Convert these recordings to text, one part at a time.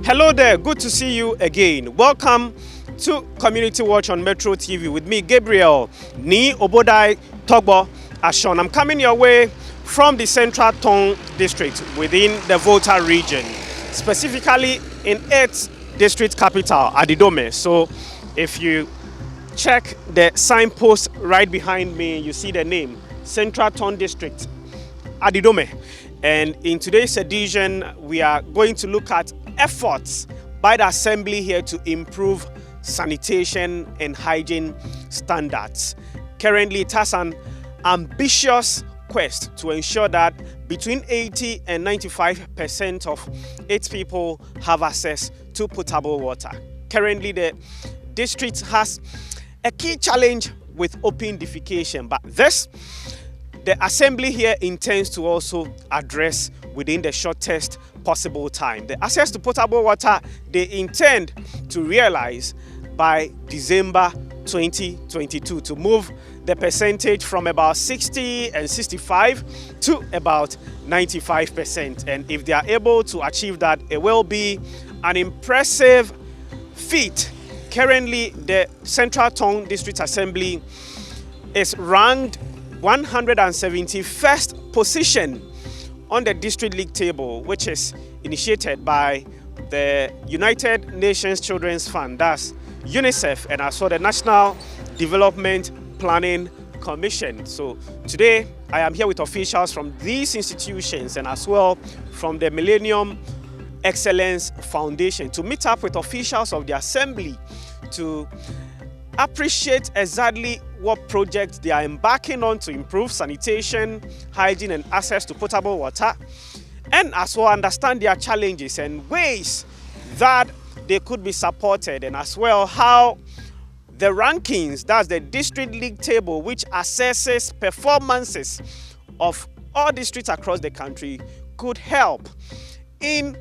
Hello there, good to see you again. Welcome to Community Watch on Metro TV with me, Gabriel Ni Obodai Togbo Ashon. I'm coming your way from the Central Tongu district within the Volta region, specifically in its district capital, Adidome. So if you check the signpost right behind me, you see the name, Central Tongu District, Adidome. And in today's edition, we are going to look at efforts by the Assembly here to improve sanitation and hygiene standards. Currently, it has an ambitious quest to ensure that between 80 and 95% of its people have access to potable water. Currently, the district has a key challenge with open defecation, but the Assembly here intends to also address within the shortest possible time. The access to potable water they intend to realize by December 2022 to move the percentage from about 60 and 65 to about 95%. And if they are able to achieve that, it will be an impressive feat. Currently, the Central Tongu District Assembly is ranked 171st position on the district league table, which is initiated by the United Nations Children's Fund, that's UNICEF, and also the National Development Planning Commission. So today I am here with officials from these institutions and as well from the Millennium Excellence Foundation to meet up with officials of the Assembly to appreciate exactly what projects they are embarking on to improve sanitation, hygiene, and access to potable water, and as well understand their challenges and ways that they could be supported, and as well how the rankings, that's the district league table, which assesses performances of all districts across the country, could help in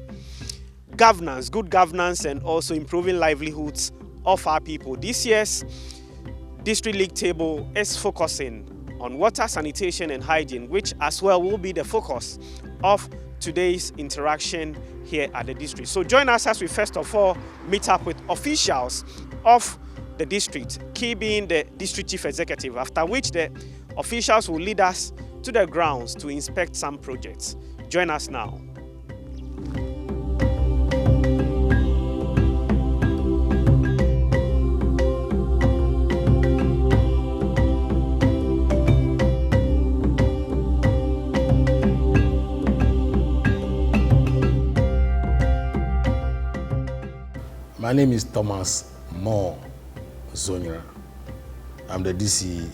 governance, good governance, and also improving livelihoods of our people. This year's district league table is focusing on water, sanitation, and hygiene, which as well will be the focus of today's interaction here at the district. So join us as we first of all meet up with officials of the district, key being the district chief executive, after which the officials will lead us to the grounds to inspect some projects. Join us now. My name is Thomas Mo Zonyra. I'm the DC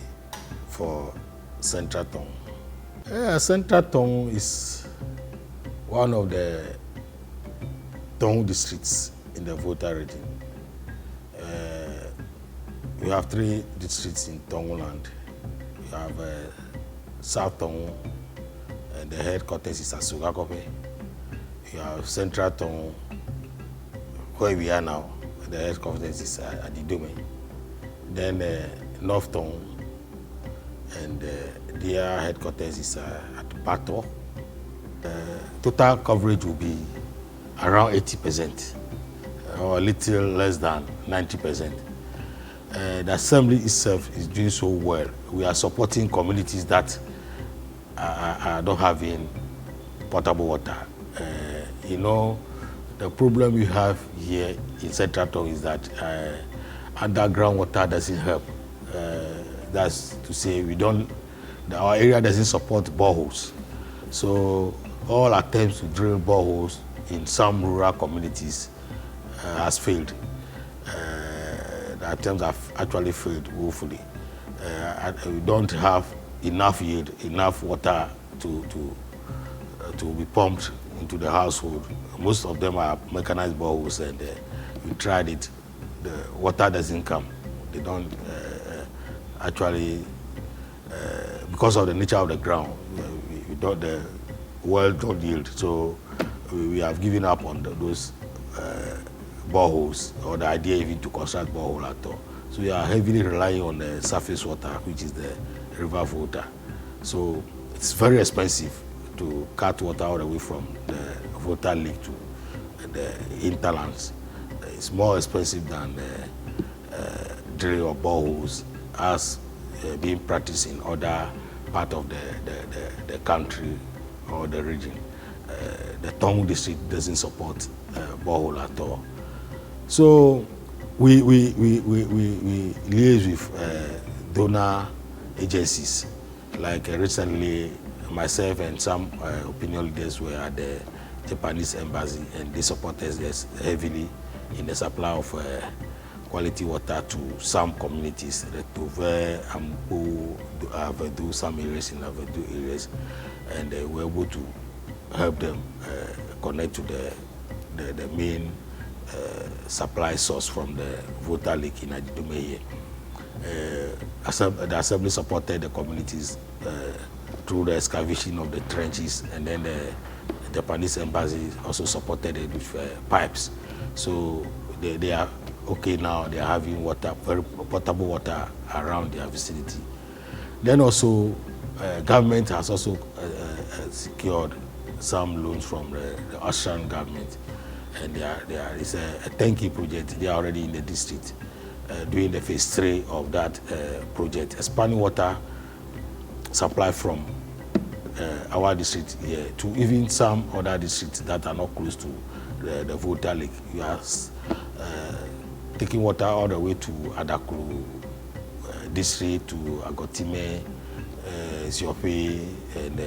for Central Tongu. Central Tongu is one of the Tongu districts in the Volta region. We have 3 districts in Tongu land. We have South Tongu, and the headquarters is at Sugakope. We have Central Tongu, where we are now, the headquarters is at Adidome. Then North Tongu, and their headquarters is at Pato. Total coverage will be around 80%, or a little less than 90%. The Assembly itself is doing so well. We are supporting communities that are not having potable water. The problem we have here in Central Tongu is that underground water doesn't help. That's to say our area doesn't support boreholes. So all attempts to drill boreholes in some rural communities has failed. The attempts have actually failed woefully. We don't have enough yield, enough water to be pumped into the household. Most of them are mechanized boreholes, and we tried it. The water doesn't come. They don't actually, because of the nature of the ground, the well don't yield. So we have given up on those boreholes, or the idea even to construct borehole at all. So we are heavily relying on the surface water, which is the river Volta. So it's very expensive to cut water all the way from the Volta Lake to the hinterlands. It's more expensive than drill or boreholes as being practiced in other part of the country or the region. The Tongu district doesn't support borehole at all. So we liaise with donor agencies. Like recently, myself and some opinion leaders were at the Japanese embassy, and they supported us heavily in the supply of quality water to some communities, Retove, Ampo, Avedu, some areas in Avedu areas, and they were able to help them connect to the main supply source from the Volta Lake in Ajidume here. The assembly supported the communities through the excavation of the trenches, and then the Japanese embassy also supported it with pipes. So they are okay now. They are having water, very potable water around their vicinity. Then also, government has also secured some loans from the Austrian government, and there is a Tongu project. They are already in the district doing the phase 3 of that project, expanding water supply from our district here to even some other districts that are not close to the Volta Lake. You are taking water all the way to Adakuru district, to Agotime, Siope, and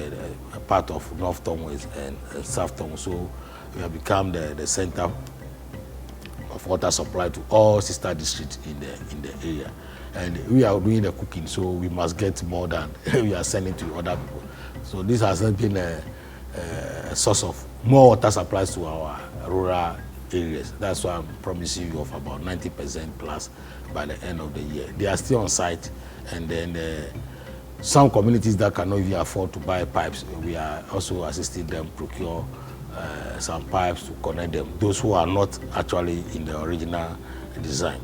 a part of North Tongu and South Tongu. So we have become the center of water supply to all sister districts in the area. And we are doing the cooking, so we must get more than we are sending to other people. So this has been a source of more water supplies to our rural areas. That's why I'm promising you of about 90% plus by the end of the year. They are still on site, and then some communities that cannot even afford to buy pipes, we are also assisting them procure some pipes to connect them, those who are not actually in the original design.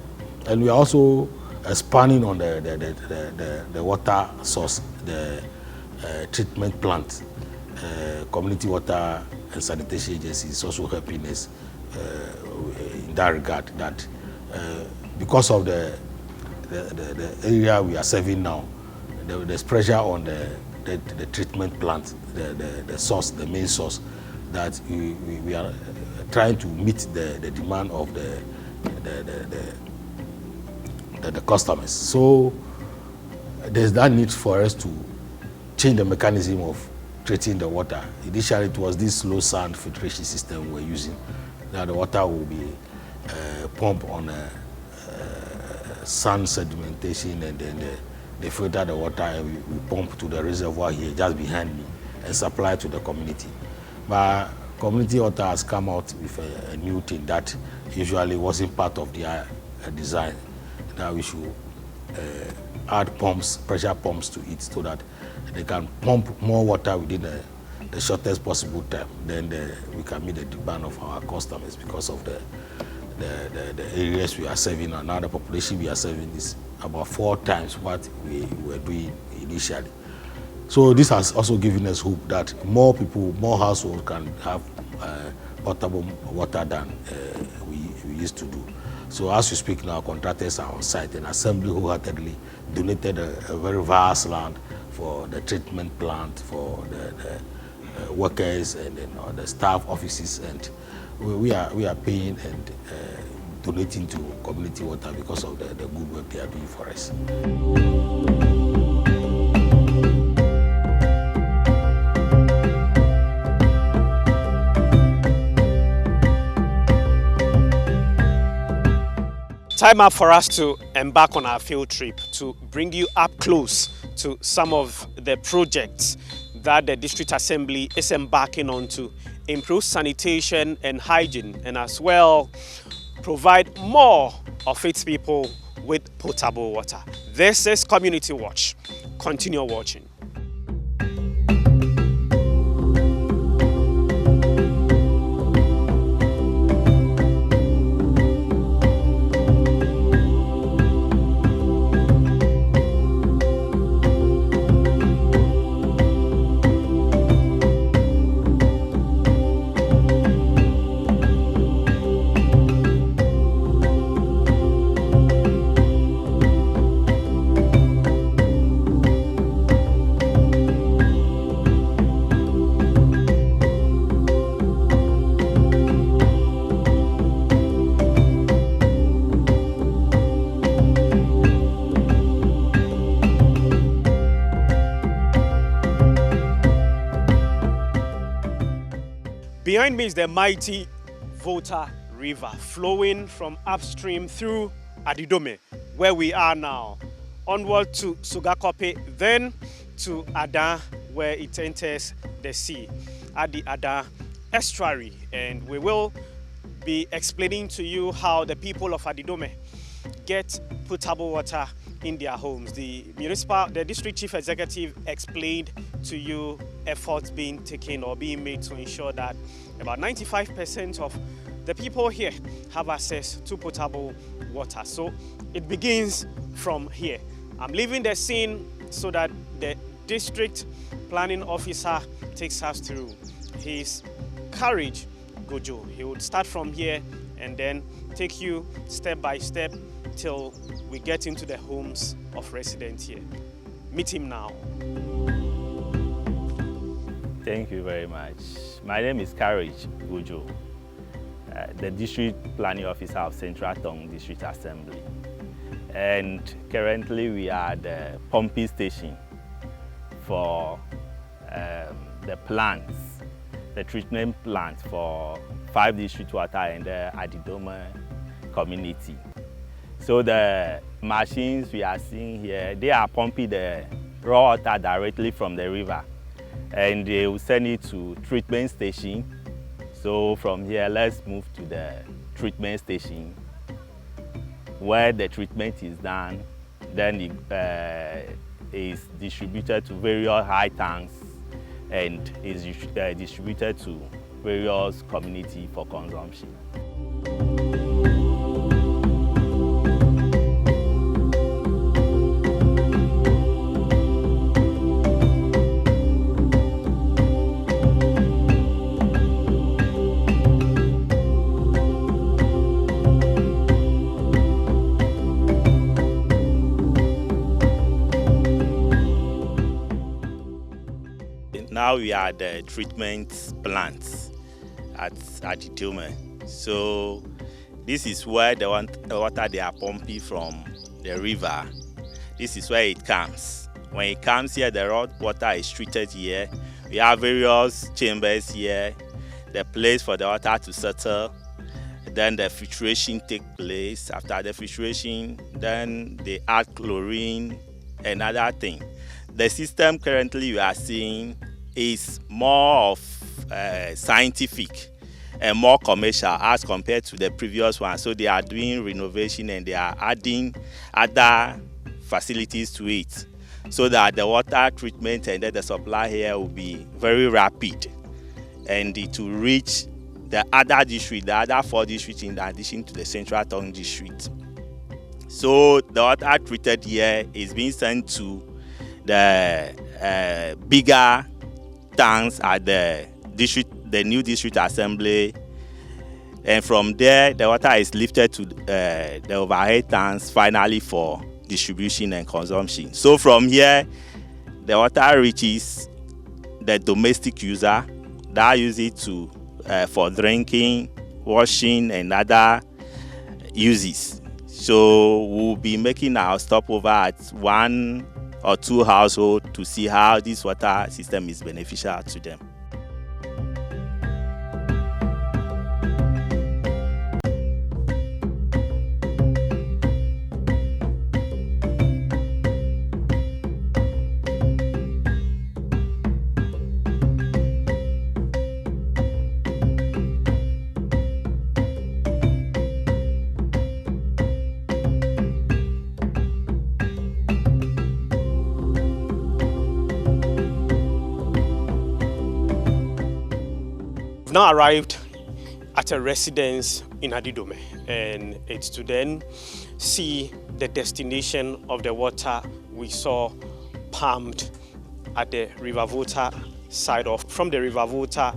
And we are also expanding on the water source, the treatment plant. Community water and sanitation agencies also helping us in that regard, that because of the area we are serving now, there's pressure on the treatment plant, the source, the main source, that we are trying to meet the demand of the customers. So there's that need for us to change the mechanism of treating the water. Initially, it was this low sand filtration system we're using. Now the water will be pumped on a sand sedimentation, and then they filter the water, and we pump to the reservoir here just behind me and supply to the community. But community water has come out with a new thing that usually wasn't part of their design. Now we should add pumps, pressure pumps to it, so that they can pump more water within the shortest possible time. Then we can meet the demand of our customers, because of the areas we are serving, and now the population we are serving is about 4 times what we were doing initially. So this has also given us hope that more people, more households can have potable water than we used to do. So as we speak now, contractors are on site, and Assembly wholeheartedly donated a very vast land for the treatment plant, for the workers, and then the staff offices, and we are paying and donating to community water because of the good work they are doing for us. Time up for us to embark on our field trip to bring you up close to some of the projects that the District Assembly is embarking on to improve sanitation and hygiene, and as well provide more of its people with potable water. This is Community Watch. Continue watching. Behind me is the mighty Volta River flowing from upstream through Adidome, where we are now, onward to Sugakope, then to Ada, where it enters the sea at the Ada estuary. And we will be explaining to you how the people of Adidome get potable water in their homes. The district chief executive explained to you efforts being taken or being made to ensure that about 95% of the people here have access to potable water. So it begins from here. I'm leaving the scene so that the district planning officer takes us through his carriage Gojo. He would start from here and then take you step by step till we get into the homes of residents here. Meet him now. Thank you very much. My name is Carriage Gojo, the District Planning Officer of Central Tongu District Assembly. And currently we are at the pumping station for the plants, the treatment plant for 5 district water in the Adidome community. So the machines we are seeing here, they are pumping the raw water directly from the river, and they will send it to treatment station. So from here, let's move to the treatment station, where the treatment is done. Then it is distributed to various high tanks and is distributed to various community for consumption. Now we are at the treatment plants at Adidome. So this is where the water they are pumping from the river. This is where it comes. When it comes here, the raw water is treated here. We have various chambers here, the place for the water to settle. Then the filtration takes place. After the filtration, then they add chlorine and other thing. The system currently we are seeing is more of scientific and more commercial as compared to the previous one. So they are doing renovation and they are adding other facilities to it, so that the water treatment and then the supply here will be very rapid, and it will reach the other district, the other 4 districts in addition to the Central Tongu district. So the water treated here is being sent to the bigger tanks at the new district assembly, and from there the water is lifted to the overhead tanks finally for distribution and consumption. So from here the water reaches the domestic user that use it to for drinking, washing and other uses. So we'll be making our stopover at 1 or 2 households to see how this water system is beneficial to them. Now arrived at a residence in Adidome, and it's to then see the destination of the water we saw pumped at the River Volta side off from the River Volta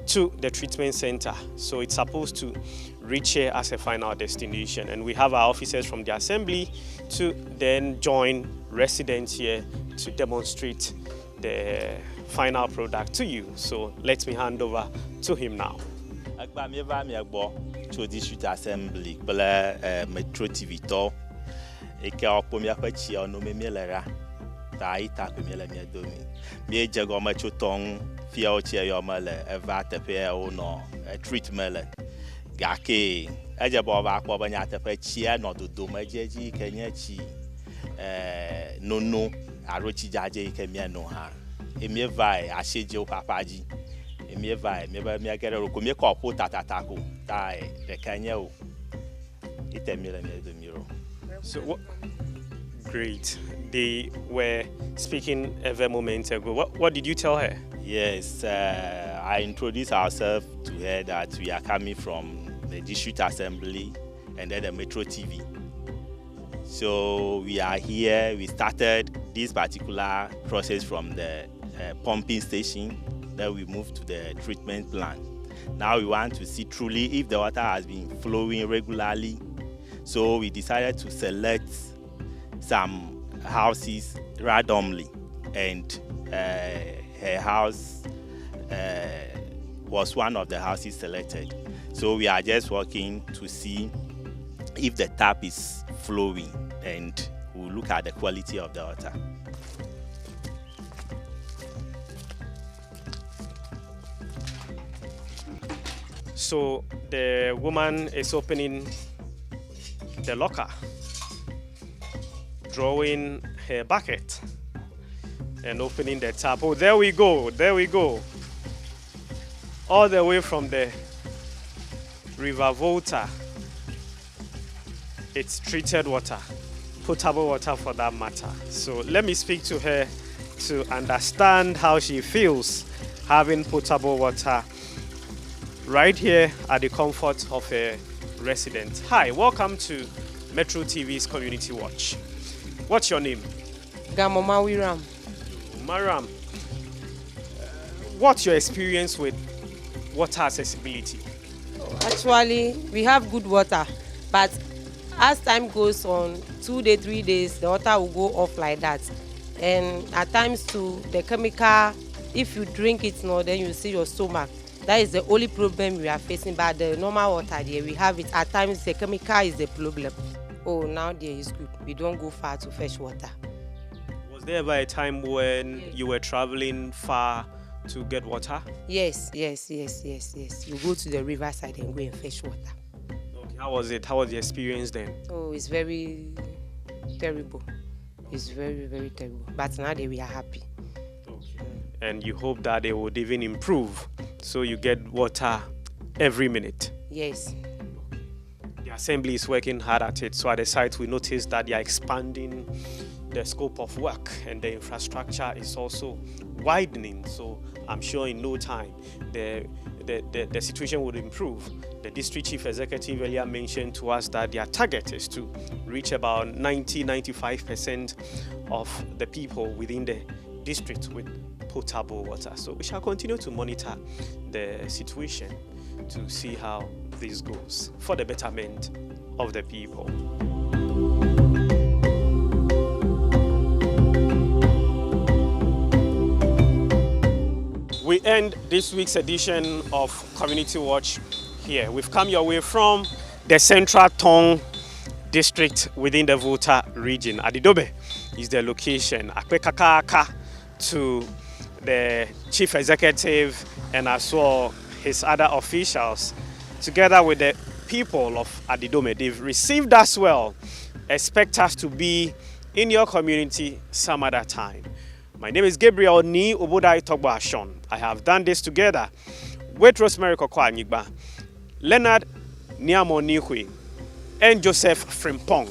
to the treatment center. So it's supposed to reach here as a final destination, and we have our officers from the assembly to then join residents here to demonstrate the final product to you. So let me hand over to him now. To district assembly, Metro TV to eke opomia kwechi ono memelera ta ita pe mi le mi do mi. Mi je go ma cho Tongu fia o che yo ma le eva te pe o no treatment le. Ga ke eje bo ba ko ba nya te pe chia no do ma je ji ke nya chi no arochi jaje ke mi no ha. Emi vai a sheje o papa ji. Emi vai mi ba mi agere ro ko mi ko po tatata ko ta de kanya o. Ite mi le mi do mi ro. So what? Great. They were speaking a moment ago. What did you tell her? Yes, I introduced ourselves to her that we are coming from the district assembly and then the Metro TV. So we are here. We started this particular process from the pumping station. Then we moved to the treatment plant. Now we want to see truly if the water has been flowing regularly. So we decided to select some houses randomly, and her house was one of the houses selected. So we are just working to see if the tap is flowing, and we'll look at the quality of the water. So the woman is opening the locker, drawing her bucket and opening the tap. Oh, there we go, there we go. All the way from the River Volta. It's treated water, potable water for that matter. So let me speak to her to understand how she feels having potable water right here at the comfort of her residence. Hi, welcome to Metro TV's Community Watch. What's your name? Gamomawiram. Maram. What's your experience with water accessibility? Actually, we have good water, but as time goes on, 2 days, 3 days, the water will go off like that. And at times too, the chemical, if you drink it now, then you see your stomach. That is the only problem we are facing. But the normal water there, we have it. At times, the chemical is the problem. Oh, now there is good. We don't go far to fetch water. Was there ever a time when you were traveling far to get water? Yes. You go to the riverside and go and fetch water. Okay. How was it? How was the experience then? Oh, it's very terrible. It's very, very terrible. But now that we are happy. Okay. And you hope that they would even improve so you get water every minute? Yes. The assembly is working hard at it. So at the site, we noticed that they are expanding the scope of work and the infrastructure is also widening. So I'm sure in no time the situation would improve. The district chief executive earlier mentioned to us that their target is to reach about 90-95% of the people within the district with potable water. So we shall continue to monitor the situation to see how this goes for the betterment of the people. We end this week's edition of Community Watch here. We've come your way from the Central Tongu district within the Volta region. Adidobe is the location. Akpekakaka to the chief executive and as well his other officials, together with the people of Adidome. They've received us well. Expect us to be in your community some other time. My name is Gabriel Ni Obodai Togba Ashon. I have done this together with Rosemary Kokwanyigba, Leonard Niamo Nihui, and Joseph Frimpong.